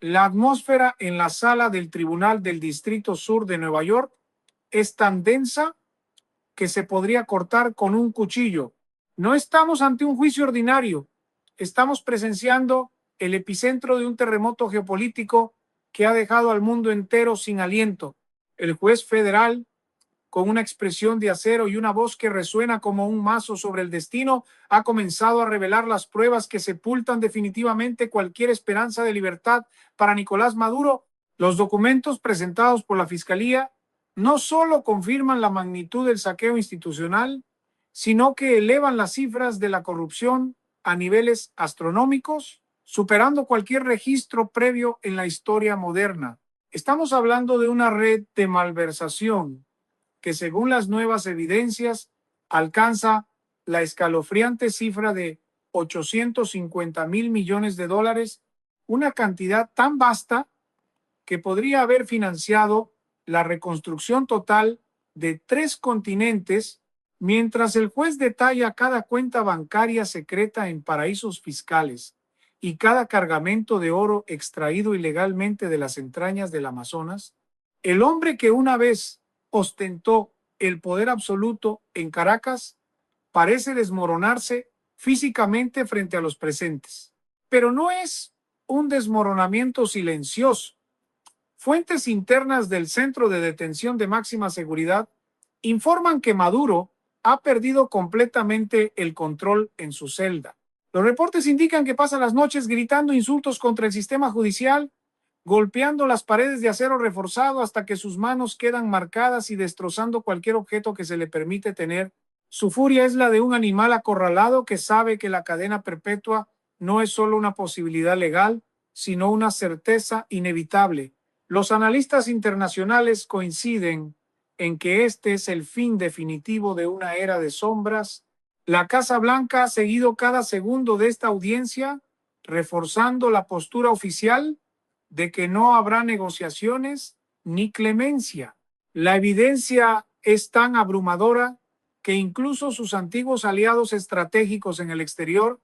La atmósfera en la sala del Tribunal del Distrito Sur de Nueva York es tan densa que se podría cortar con un cuchillo. No estamos ante un juicio ordinario, estamos presenciando el epicentro de un terremoto geopolítico que ha dejado al mundo entero sin aliento. El juez federal, con una expresión de acero y una voz que resuena como un mazo sobre el destino, ha comenzado a revelar las pruebas que sepultan definitivamente cualquier esperanza de libertad para Nicolás Maduro. Los documentos presentados por la Fiscalía no solo confirman la magnitud del saqueo institucional, sino que elevan las cifras de la corrupción a niveles astronómicos, superando cualquier registro previo en la historia moderna. Estamos hablando de una red de malversación que, según las nuevas evidencias, alcanza la escalofriante cifra de 850.000 millones de dólares, una cantidad tan vasta que podría haber financiado la reconstrucción total de 3 continentes, mientras el juez detalla cada cuenta bancaria secreta en paraísos fiscales y cada cargamento de oro extraído ilegalmente de las entrañas del Amazonas. El hombre que una vez ostentó el poder absoluto en Caracas parece desmoronarse físicamente frente a los presentes. Pero no es un desmoronamiento silencioso. Fuentes internas del Centro de Detención de Máxima Seguridad informan que Maduro ha perdido completamente el control en su celda. Los reportes indican que pasa las noches gritando insultos contra el sistema judicial, golpeando las paredes de acero reforzado hasta que sus manos quedan marcadas y destrozando cualquier objeto que se le permite tener. Su furia es la de un animal acorralado que sabe que la cadena perpetua no es solo una posibilidad legal, sino una certeza inevitable. Los analistas internacionales coinciden en que este es el fin definitivo de una era de sombras. La Casa Blanca ha seguido cada segundo de esta audiencia, reforzando la postura oficial de que no habrá negociaciones ni clemencia. La evidencia es tan abrumadora que incluso sus antiguos aliados estratégicos en el exterior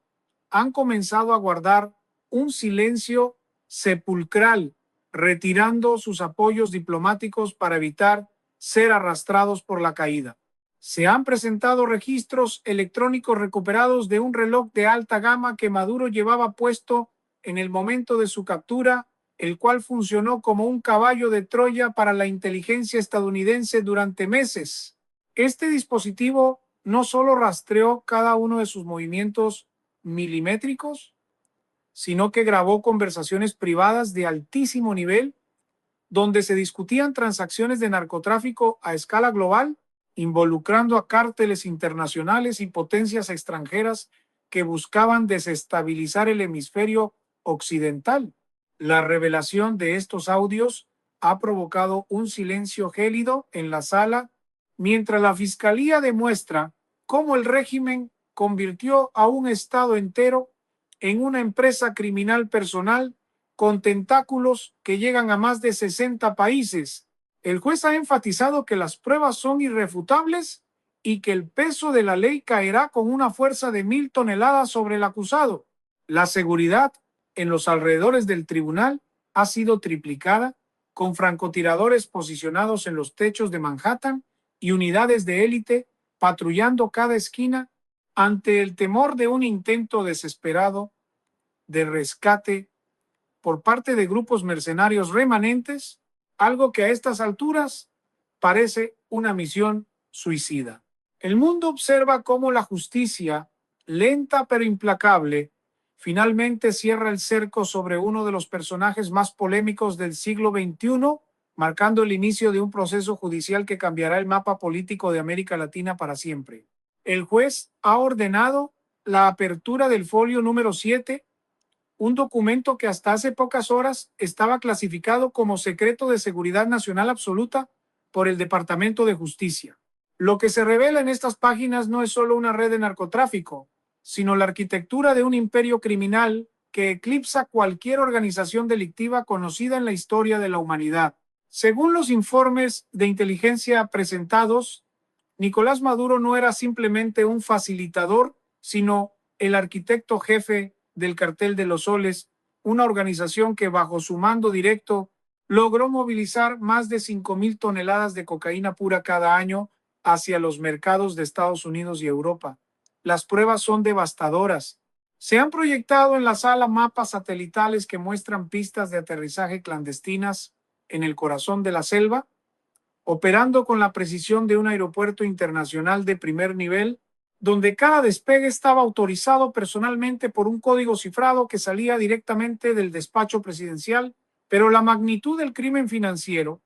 han comenzado a guardar un silencio sepulcral, retirando sus apoyos diplomáticos para evitar ser arrastrados por la caída. Se han presentado registros electrónicos recuperados de un reloj de alta gama que Maduro llevaba puesto en el momento de su captura, el cual funcionó como un caballo de Troya para la inteligencia estadounidense durante meses. Este dispositivo no solo rastreó cada uno de sus movimientos milimétricos, sino que grabó conversaciones privadas de altísimo nivel donde se discutían transacciones de narcotráfico a escala global, involucrando a cárteles internacionales y potencias extranjeras que buscaban desestabilizar el hemisferio occidental. La revelación de estos audios ha provocado un silencio gélido en la sala, mientras la Fiscalía demuestra cómo el régimen convirtió a un Estado entero en una empresa criminal personal con tentáculos que llegan a más de 60 países. El juez ha enfatizado que las pruebas son irrefutables y que el peso de la ley caerá con una fuerza de 1.000 toneladas sobre el acusado. La seguridad en los alrededores del tribunal ha sido triplicada, con francotiradores posicionados en los techos de Manhattan y unidades de élite patrullando cada esquina ante el temor de un intento desesperado de rescate por parte de grupos mercenarios remanentes, algo que a estas alturas parece una misión suicida. El mundo observa cómo la justicia, lenta pero implacable, finalmente cierra el cerco sobre uno de los personajes más polémicos del siglo XXI, marcando el inicio de un proceso judicial que cambiará el mapa político de América Latina para siempre. El juez ha ordenado la apertura del folio número 7, un documento que hasta hace pocas horas estaba clasificado como secreto de seguridad nacional absoluta por el Departamento de Justicia. Lo que se revela en estas páginas no es solo una red de narcotráfico, sino la arquitectura de un imperio criminal que eclipsa cualquier organización delictiva conocida en la historia de la humanidad. Según los informes de inteligencia presentados, Nicolás Maduro no era simplemente un facilitador, sino el arquitecto jefe del Cartel de los Soles, una organización que bajo su mando directo logró movilizar más de 5.000 toneladas de cocaína pura cada año hacia los mercados de Estados Unidos y Europa. Las pruebas son devastadoras. Se han proyectado en la sala mapas satelitales que muestran pistas de aterrizaje clandestinas en el corazón de la selva, operando con la precisión de un aeropuerto internacional de primer nivel, donde cada despegue estaba autorizado personalmente por un código cifrado que salía directamente del despacho presidencial, pero la magnitud del crimen financiero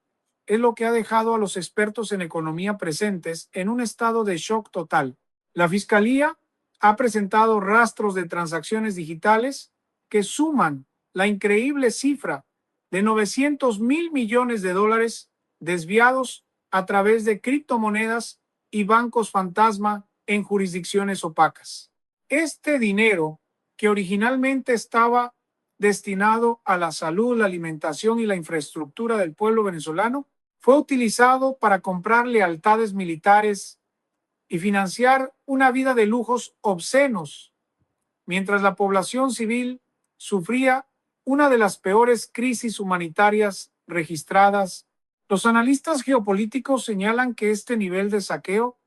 es lo que ha dejado a los expertos en economía presentes en un estado de shock total. La Fiscalía ha presentado rastros de transacciones digitales que suman la increíble cifra de 900.000 millones de dólares desviados a través de criptomonedas y bancos fantasma en jurisdicciones opacas. Este dinero, que originalmente estaba destinado a la salud, la alimentación y la infraestructura del pueblo venezolano, fue utilizado para comprar lealtades militares y financiar una vida de lujos obscenos, mientras la población civil sufría una de las peores crisis humanitarias registradas. Los analistas geopolíticos señalan que este nivel de saqueo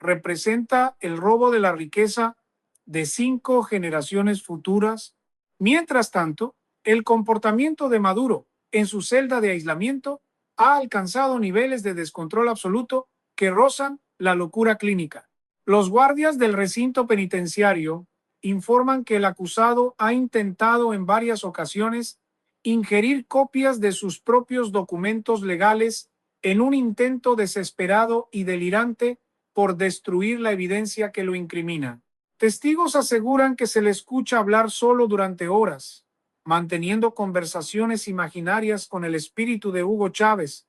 representa el robo de la riqueza de 5 generaciones futuras. Mientras tanto, el comportamiento de Maduro en su celda de aislamiento ha alcanzado niveles de descontrol absoluto que rozan la locura clínica. Los guardias del recinto penitenciario informan que el acusado ha intentado en varias ocasiones ingerir copias de sus propios documentos legales en un intento desesperado y delirante por destruir la evidencia que lo incrimina. Testigos aseguran que se le escucha hablar solo durante horas, manteniendo conversaciones imaginarias con el espíritu de Hugo Chávez,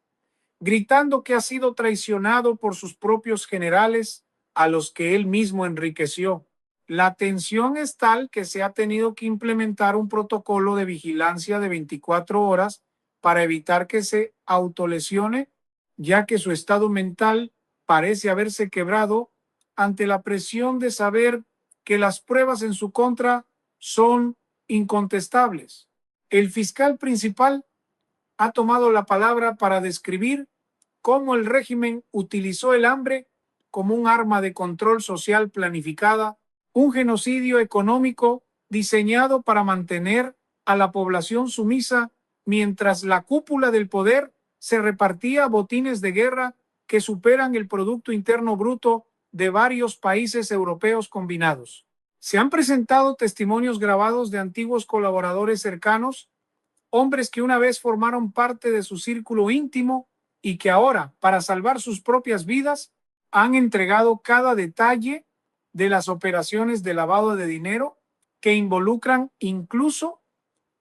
gritando que ha sido traicionado por sus propios generales a los que él mismo enriqueció. La tensión es tal que se ha tenido que implementar un protocolo de vigilancia de 24 horas para evitar que se autolesione, ya que su estado mental parece haberse quebrado ante la presión de saber que las pruebas en su contra son incontestables. El fiscal principal ha tomado la palabra para describir cómo el régimen utilizó el hambre como un arma de control social planificada, un genocidio económico diseñado para mantener a la población sumisa mientras la cúpula del poder se repartía botines de guerra que superan el Producto Interno Bruto de varios países europeos combinados. Se han presentado testimonios grabados de antiguos colaboradores cercanos, hombres que una vez formaron parte de su círculo íntimo y que ahora, para salvar sus propias vidas, han entregado cada detalle de las operaciones de lavado de dinero que involucran incluso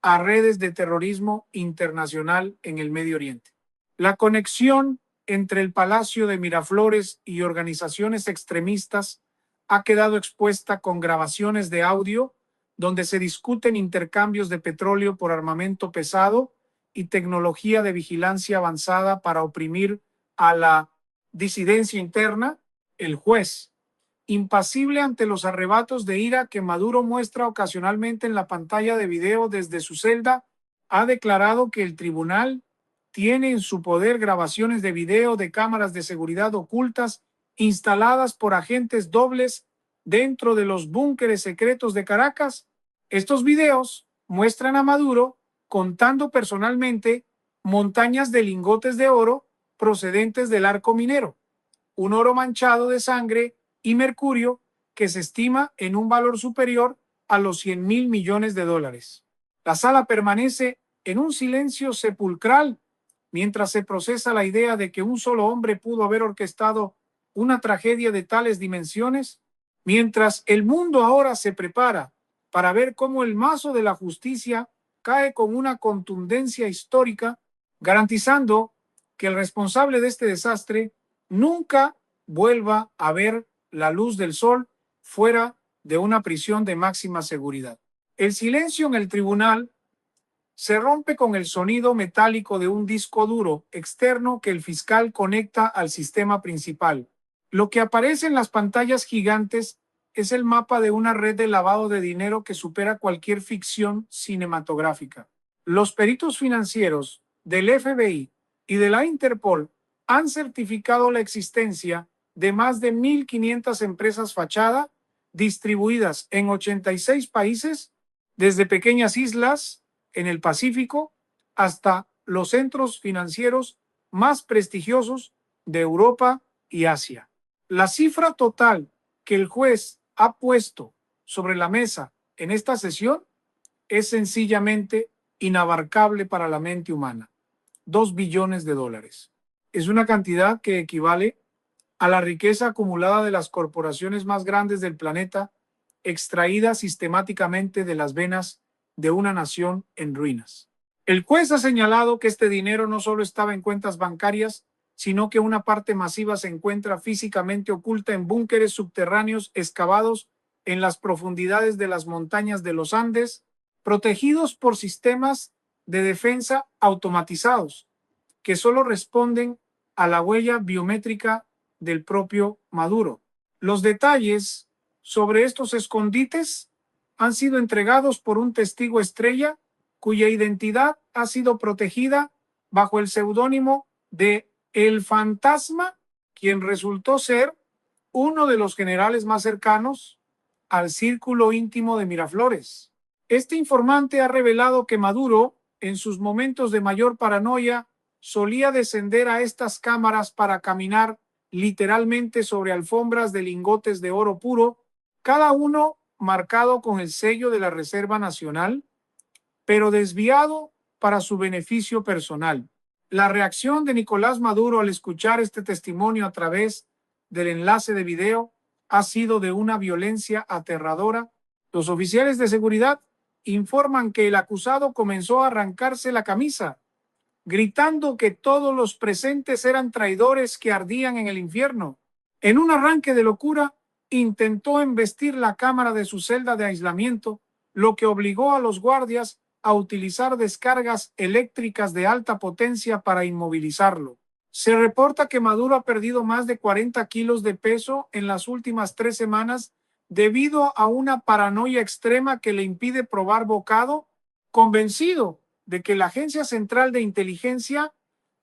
a redes de terrorismo internacional en el Medio Oriente. La conexión entre el Palacio de Miraflores y organizaciones extremistas ha quedado expuesta con grabaciones de audio donde se discuten intercambios de petróleo por armamento pesado y tecnología de vigilancia avanzada para oprimir a la disidencia interna. El juez, impasible ante los arrebatos de ira que Maduro muestra ocasionalmente en la pantalla de video desde su celda, ha declarado que el tribunal tiene en su poder grabaciones de video de cámaras de seguridad ocultas instaladas por agentes dobles dentro de los búnkeres secretos de Caracas. Estos videos muestran a Maduro contando personalmente montañas de lingotes de oro procedentes del arco minero, un oro manchado de sangre y mercurio que se estima en un valor superior a los 100.000 millones de dólares. La sala permanece en un silencio sepulcral mientras se procesa la idea de que un solo hombre pudo haber orquestado una tragedia de tales dimensiones, mientras el mundo ahora se prepara para ver cómo el mazo de la justicia cae con una contundencia histórica, garantizando que el responsable de este desastre nunca vuelva a ver la luz del sol fuera de una prisión de máxima seguridad. El silencio en el tribunal se rompe con el sonido metálico de un disco duro externo que el fiscal conecta al sistema principal. Lo que aparece en las pantallas gigantes es el mapa de una red de lavado de dinero que supera cualquier ficción cinematográfica. Los peritos financieros del FBI y de la Interpol han certificado la existencia de más de 1.500 empresas fachada distribuidas en 86 países, desde pequeñas islas en el Pacífico hasta los centros financieros más prestigiosos de Europa y Asia. La cifra total que el juez ha puesto sobre la mesa en esta sesión es sencillamente inabarcable para la mente humana. 2 billones de dólares. Es una cantidad que equivale a la riqueza acumulada de las corporaciones más grandes del planeta, extraída sistemáticamente de las venas de una nación en ruinas. El juez ha señalado que este dinero no solo estaba en cuentas bancarias, sino que una parte masiva se encuentra físicamente oculta en búnkeres subterráneos excavados en las profundidades de las montañas de los Andes, protegidos por sistemas de defensa automatizados, que solo responden a la huella biométrica del propio Maduro. Los detalles sobre estos escondites han sido entregados por un testigo estrella cuya identidad ha sido protegida bajo el seudónimo de El Fantasma, quien resultó ser uno de los generales más cercanos al círculo íntimo de Miraflores. Este informante ha revelado que Maduro, en sus momentos de mayor paranoia, solía descender a estas cámaras para caminar literalmente sobre alfombras de lingotes de oro puro, cada uno marcado con el sello de la Reserva Nacional, pero desviado para su beneficio personal. La reacción de Nicolás Maduro al escuchar este testimonio a través del enlace de video ha sido de una violencia aterradora. Los oficiales de seguridad informan que el acusado comenzó a arrancarse la camisa, gritando que todos los presentes eran traidores que ardían en el infierno. En un arranque de locura, intentó embestir la cámara de su celda de aislamiento, lo que obligó a los guardias a utilizar descargas eléctricas de alta potencia para inmovilizarlo. Se reporta que Maduro ha perdido más de 40 kilos de peso en las últimas 3 semanas debido a una paranoia extrema que le impide probar bocado, convencido de que la Agencia Central de Inteligencia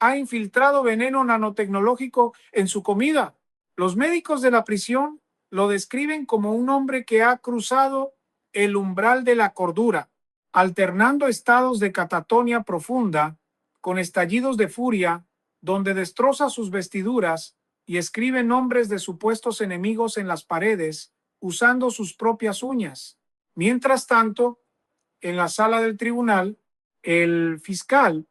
ha infiltrado veneno nanotecnológico en su comida. Los médicos de la prisión lo describen como un hombre que ha cruzado el umbral de la cordura, alternando estados de catatonia profunda con estallidos de furia, donde destroza sus vestiduras y escribe nombres de supuestos enemigos en las paredes usando sus propias uñas. Mientras tanto, en la sala del tribunal, el fiscal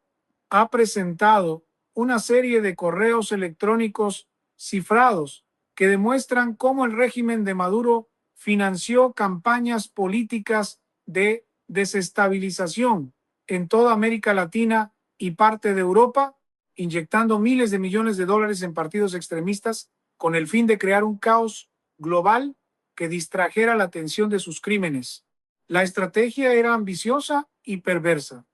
ha presentado una serie de correos electrónicos cifrados que demuestran cómo el régimen de Maduro financió campañas políticas de desestabilización en toda América Latina y parte de Europa, inyectando miles de millones de dólares en partidos extremistas con el fin de crear un caos global que distrajera la atención de sus crímenes. La estrategia era ambiciosa y perversa: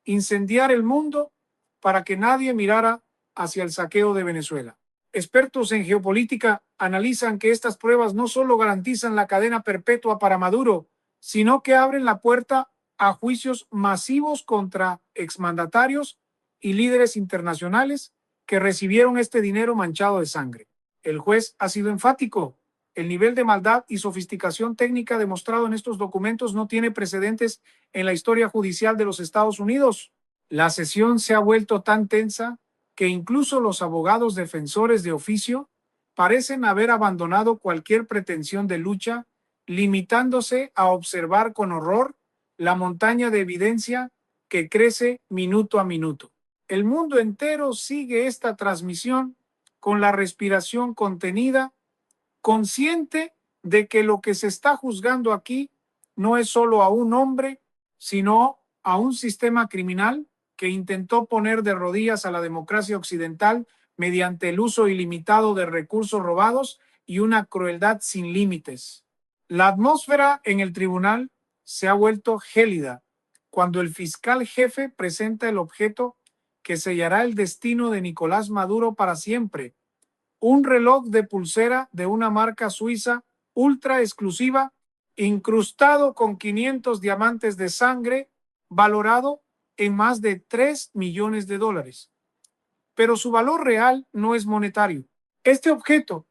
incendiar el mundo para que nadie mirara hacia el saqueo de Venezuela. Expertos en geopolítica analizan que estas pruebas no solo garantizan la cadena perpetua para Maduro, sino que abren la puerta a juicios masivos contra exmandatarios y líderes internacionales que recibieron este dinero manchado de sangre. El juez ha sido enfático: el nivel de maldad y sofisticación técnica demostrado en estos documentos no tiene precedentes en la historia judicial de los Estados Unidos. La sesión se ha vuelto tan tensa que incluso los abogados defensores de oficio parecen haber abandonado cualquier pretensión de lucha, limitándose a observar con horror la montaña de evidencia que crece minuto a minuto. El mundo entero sigue esta transmisión con la respiración contenida, consciente de que lo que se está juzgando aquí no es solo a un hombre, sino a un sistema criminal que intentó poner de rodillas a la democracia occidental mediante el uso ilimitado de recursos robados y una crueldad sin límites. La atmósfera en el tribunal se ha vuelto gélida cuando el fiscal jefe presenta el objeto que sellará el destino de Nicolás Maduro para siempre: un reloj de pulsera de una marca suiza ultra exclusiva, incrustado con 500 diamantes de sangre, valorado en más de 3 millones de dólares. Pero su valor real no es monetario. Este objeto,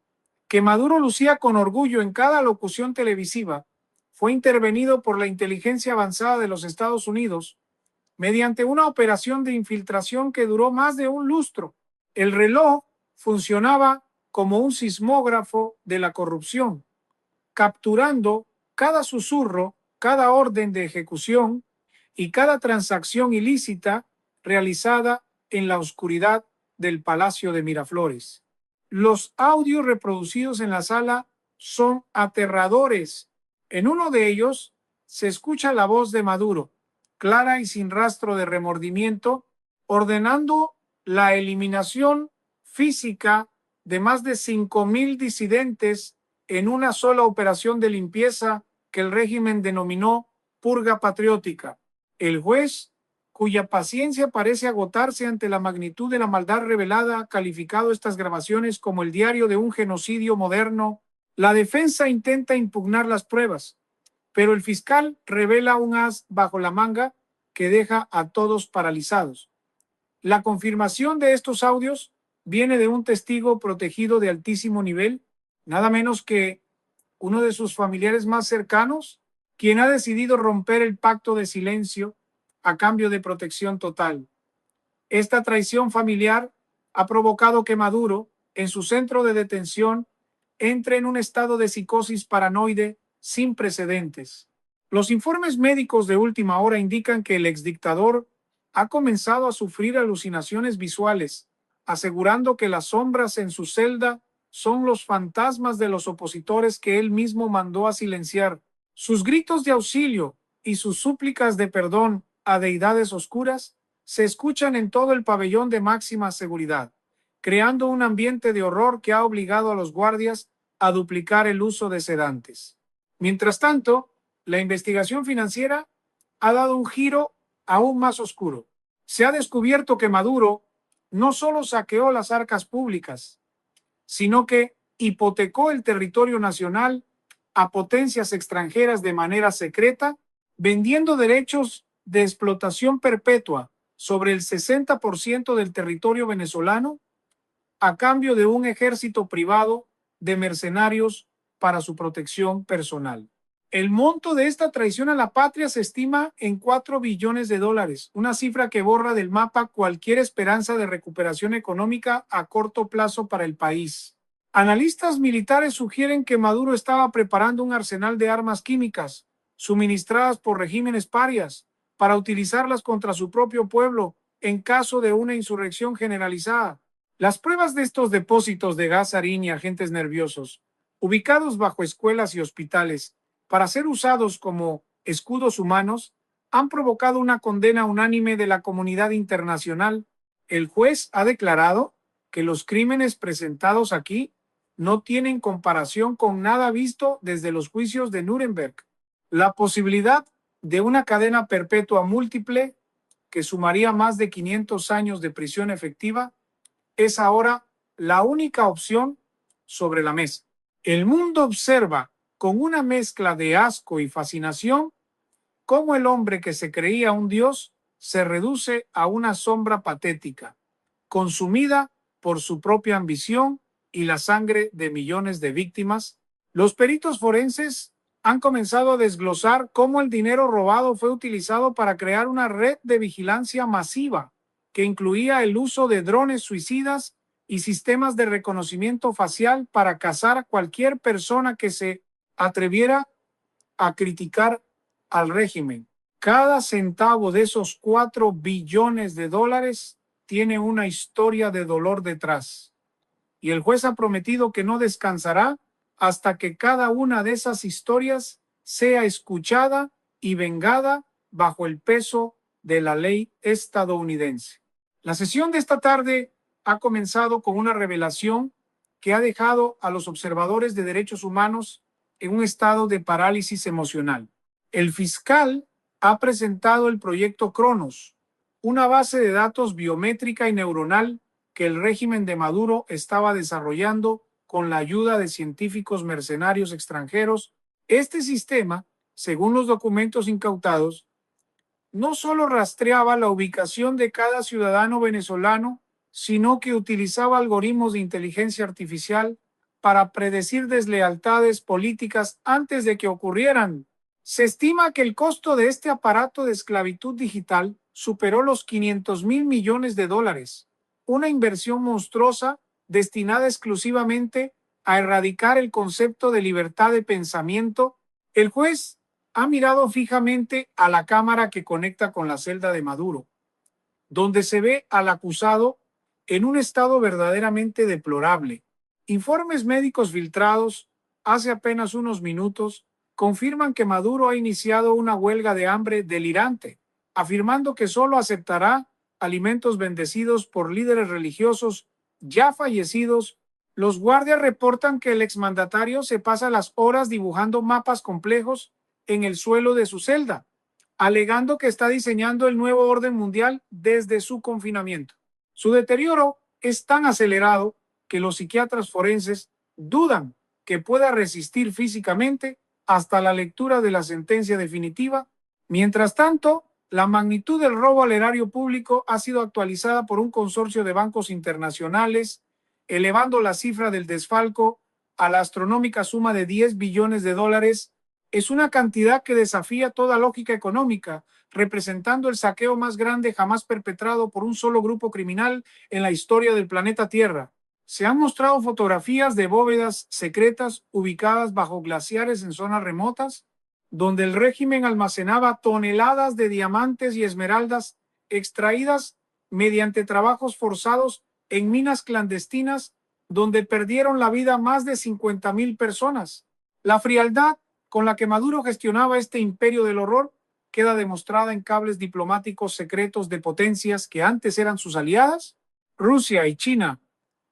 que Maduro lucía con orgullo en cada locución televisiva, fue intervenido por la inteligencia avanzada de los Estados Unidos mediante una operación de infiltración que duró más de un lustro. El reloj funcionaba como un sismógrafo de la corrupción, capturando cada susurro, cada orden de ejecución y cada transacción ilícita realizada en la oscuridad del Palacio de Miraflores. Los audios reproducidos en la sala son aterradores. En uno de ellos se escucha la voz de Maduro, clara y sin rastro de remordimiento, ordenando la eliminación física de más de 5,000 disidentes en una sola operación de limpieza que el régimen denominó purga patriótica. El juez, cuya paciencia parece agotarse ante la magnitud de la maldad revelada, ha calificado estas grabaciones como el diario de un genocidio moderno. La defensa intenta impugnar las pruebas, pero el fiscal revela un as bajo la manga que deja a todos paralizados. La confirmación de estos audios viene de un testigo protegido de altísimo nivel, nada menos que uno de sus familiares más cercanos, quien ha decidido romper el pacto de silencio a cambio de protección total. Esta traición familiar ha provocado que Maduro, en su centro de detención, entre en un estado de psicosis paranoide sin precedentes. Los informes médicos de última hora indican que el exdictador ha comenzado a sufrir alucinaciones visuales, asegurando que las sombras en su celda son los fantasmas de los opositores que él mismo mandó a silenciar. Sus gritos de auxilio y sus súplicas de perdón a deidades oscuras se escuchan en todo el pabellón de máxima seguridad, creando un ambiente de horror que ha obligado a los guardias a duplicar el uso de sedantes. Mientras tanto, la investigación financiera ha dado un giro aún más oscuro. Se ha descubierto que Maduro no solo saqueó las arcas públicas, sino que hipotecó el territorio nacional a potencias extranjeras de manera secreta, vendiendo derechos de explotación perpetua sobre el 60% del territorio venezolano a cambio de un ejército privado de mercenarios para su protección personal. El monto de esta traición a la patria se estima en 4 billones de dólares, una cifra que borra del mapa cualquier esperanza de recuperación económica a corto plazo para el país. Analistas militares sugieren que Maduro estaba preparando un arsenal de armas químicas, suministradas por regímenes parias, para utilizarlas contra su propio pueblo en caso de una insurrección generalizada. Las pruebas de estos depósitos de gas sarín y agentes nerviosos, ubicados bajo escuelas y hospitales, para ser usados como escudos humanos, han provocado una condena unánime de la comunidad internacional. El juez ha declarado que los crímenes presentados aquí no tienen comparación con nada visto desde los juicios de Nuremberg. La posibilidad de una cadena perpetua múltiple, que sumaría más de 500 años de prisión efectiva, es ahora la única opción sobre la mesa. El mundo observa con una mezcla de asco y fascinación cómo el hombre que se creía un dios se reduce a una sombra patética, consumida por su propia ambición y la sangre de millones de víctimas. Los peritos forenses han comenzado a desglosar cómo el dinero robado fue utilizado para crear una red de vigilancia masiva que incluía el uso de drones suicidas y sistemas de reconocimiento facial para cazar a cualquier persona que se atreviera a criticar al régimen. Cada centavo de esos 4 billones de dólares tiene una historia de dolor detrás. Y el juez ha prometido que no descansará hasta que cada una de esas historias sea escuchada y vengada bajo el peso de la ley estadounidense. La sesión de esta tarde ha comenzado con una revelación que ha dejado a los observadores de derechos humanos en un estado de parálisis emocional. El fiscal ha presentado el proyecto Cronos, una base de datos biométrica y neuronal que el régimen de Maduro estaba desarrollando con la ayuda de científicos mercenarios extranjeros. Este sistema, según los documentos incautados, no solo rastreaba la ubicación de cada ciudadano venezolano, sino que utilizaba algoritmos de inteligencia artificial para predecir deslealtades políticas antes de que ocurrieran. Se estima que el costo de este aparato de esclavitud digital superó los 500.000 millones de dólares, una inversión monstruosa destinada exclusivamente a erradicar el concepto de libertad de pensamiento. El juez ha mirado fijamente a la cámara que conecta con la celda de Maduro, donde se ve al acusado en un estado verdaderamente deplorable. Informes médicos filtrados hace apenas unos minutos confirman que Maduro ha iniciado una huelga de hambre delirante, afirmando que solo aceptará alimentos bendecidos por líderes religiosos ya fallecidos. Los guardias reportan que el exmandatario se pasa las horas dibujando mapas complejos en el suelo de su celda, alegando que está diseñando el nuevo orden mundial desde su confinamiento. Su deterioro es tan acelerado que los psiquiatras forenses dudan que pueda resistir físicamente hasta la lectura de la sentencia definitiva. Mientras tanto, la magnitud del robo al erario público ha sido actualizada por un consorcio de bancos internacionales, elevando la cifra del desfalco a la astronómica suma de 10 billones de dólares. Es una cantidad que desafía toda lógica económica, representando el saqueo más grande jamás perpetrado por un solo grupo criminal en la historia del planeta Tierra. Se han mostrado fotografías de bóvedas secretas ubicadas bajo glaciares en zonas remotas, donde el régimen almacenaba toneladas de diamantes y esmeraldas extraídas mediante trabajos forzados en minas clandestinas, donde perdieron la vida más de 50.000 personas. La frialdad con la que Maduro gestionaba este imperio del horror queda demostrada en cables diplomáticos secretos de potencias que antes eran sus aliadas. Rusia y China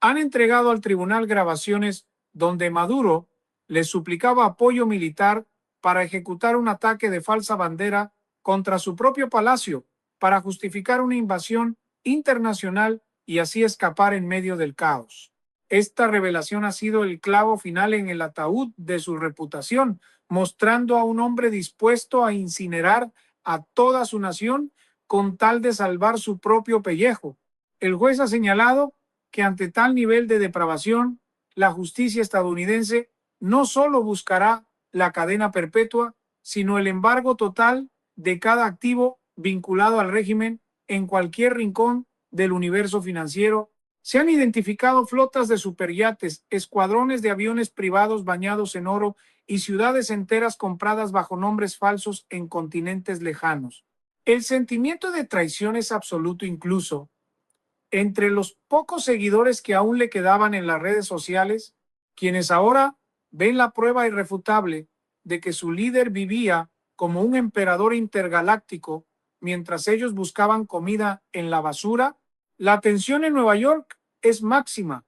han entregado al tribunal grabaciones donde Maduro les suplicaba apoyo militar para ejecutar un ataque de falsa bandera contra su propio palacio para justificar una invasión internacional y así escapar en medio del caos. Esta revelación ha sido el clavo final en el ataúd de su reputación, mostrando a un hombre dispuesto a incinerar a toda su nación con tal de salvar su propio pellejo. El juez ha señalado que ante tal nivel de depravación, la justicia estadounidense no solo buscará la cadena perpetua, sino el embargo total de cada activo vinculado al régimen en cualquier rincón del universo financiero. Se han identificado flotas de superyates, escuadrones de aviones privados bañados en oro y ciudades enteras compradas bajo nombres falsos en continentes lejanos. El sentimiento de traición es absoluto incluso entre los pocos seguidores que aún le quedaban en las redes sociales, quienes ahora ven la prueba irrefutable de que su líder vivía como un emperador intergaláctico mientras ellos buscaban comida en la basura. La tensión en Nueva York es máxima,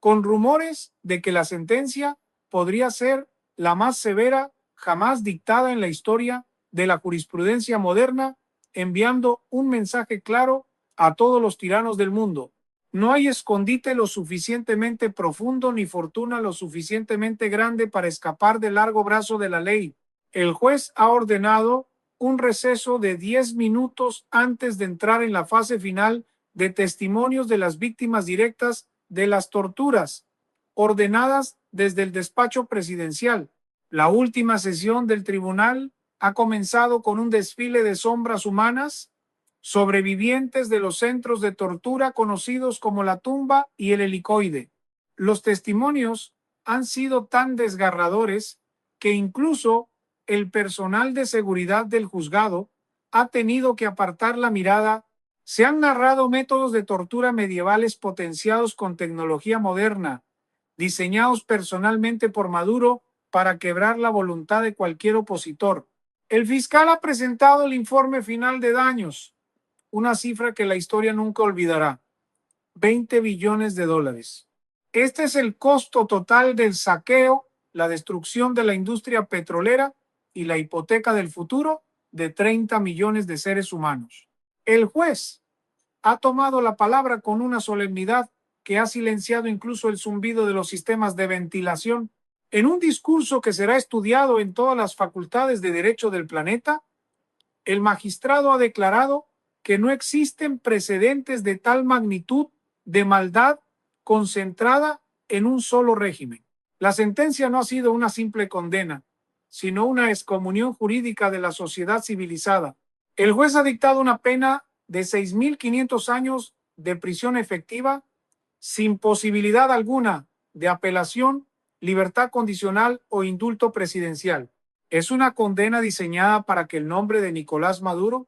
con rumores de que la sentencia podría ser la más severa jamás dictada en la historia de la jurisprudencia moderna, enviando un mensaje claro a todos los tiranos del mundo. No hay escondite lo suficientemente profundo ni fortuna lo suficientemente grande para escapar del largo brazo de la ley. El juez ha ordenado un receso de 10 minutos antes de entrar en la fase final de testimonios de las víctimas directas de las torturas, ordenadas desde el despacho presidencial. La última sesión del tribunal ha comenzado con un desfile de sombras humanas, sobrevivientes de los centros de tortura conocidos como la tumba y el helicoide. Los testimonios han sido tan desgarradores que incluso el personal de seguridad del juzgado ha tenido que apartar la mirada. Se han narrado métodos de tortura medievales potenciados con tecnología moderna, diseñados personalmente por Maduro para quebrar la voluntad de cualquier opositor. El fiscal ha presentado el informe final de daños, una cifra que la historia nunca olvidará: 20 billones de dólares. Este es el costo total del saqueo, la destrucción de la industria petrolera y la hipoteca del futuro de 30 millones de seres humanos. El juez ha tomado la palabra con una solemnidad que ha silenciado incluso el zumbido de los sistemas de ventilación. En un discurso que será estudiado en todas las facultades de derecho del planeta, el magistrado ha declarado que no existen precedentes de tal magnitud de maldad concentrada en un solo régimen. La sentencia no ha sido una simple condena, sino una excomunión jurídica de la sociedad civilizada. El juez ha dictado una pena de 6.500 años de prisión efectiva, sin posibilidad alguna de apelación, libertad condicional o indulto presidencial. Es una condena diseñada para que el nombre de Nicolás Maduro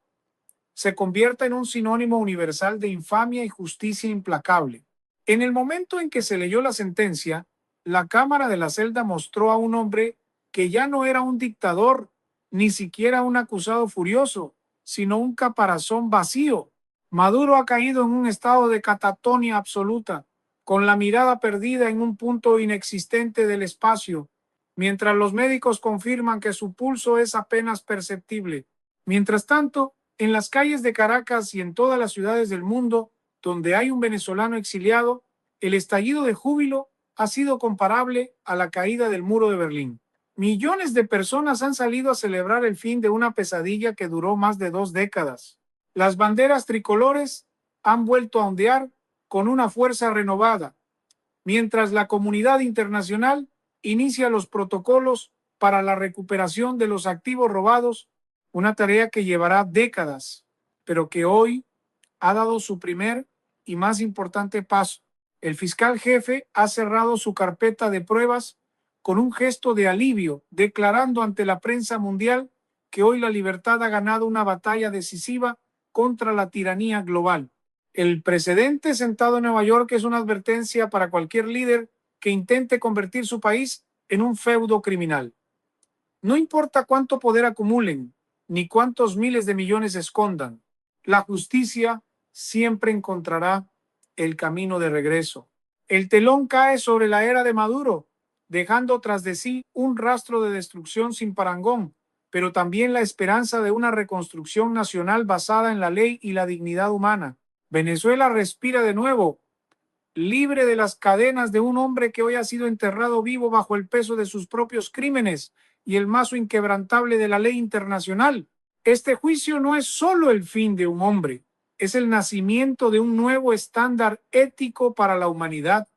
se convierta en un sinónimo universal de infamia y justicia implacable. En el momento en que se leyó la sentencia, la cámara de la celda mostró a un hombre que ya no era un dictador, ni siquiera un acusado furioso, sino un caparazón vacío. Maduro ha caído en un estado de catatonia absoluta, con la mirada perdida en un punto inexistente del espacio, mientras los médicos confirman que su pulso es apenas perceptible. Mientras tanto, en las calles de Caracas y en todas las ciudades del mundo donde hay un venezolano exiliado, el estallido de júbilo ha sido comparable a la caída del muro de Berlín. Millones de personas han salido a celebrar el fin de una pesadilla que duró más de 2 décadas. Las banderas tricolores han vuelto a ondear con una fuerza renovada, mientras la comunidad internacional inicia los protocolos para la recuperación de los activos robados, una tarea que llevará décadas, pero que hoy ha dado su primer y más importante paso. El fiscal jefe ha cerrado su carpeta de pruebas con un gesto de alivio, declarando ante la prensa mundial que hoy la libertad ha ganado una batalla decisiva contra la tiranía global. El precedente sentado en Nueva York es una advertencia para cualquier líder que intente convertir su país en un feudo criminal. No importa cuánto poder acumulen, ni cuántos miles de millones escondan, la justicia siempre encontrará el camino de regreso. El telón cae sobre la era de Maduro, dejando tras de sí un rastro de destrucción sin parangón, pero también la esperanza de una reconstrucción nacional basada en la ley y la dignidad humana. Venezuela respira de nuevo, libre de las cadenas de un hombre que hoy ha sido enterrado vivo bajo el peso de sus propios crímenes y el mazo inquebrantable de la ley internacional. Este juicio no es solo el fin de un hombre, es el nacimiento de un nuevo estándar ético para la humanidad,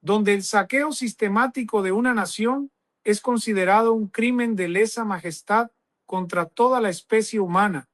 donde el saqueo sistemático de una nación es considerado un crimen de lesa majestad contra toda la especie humana.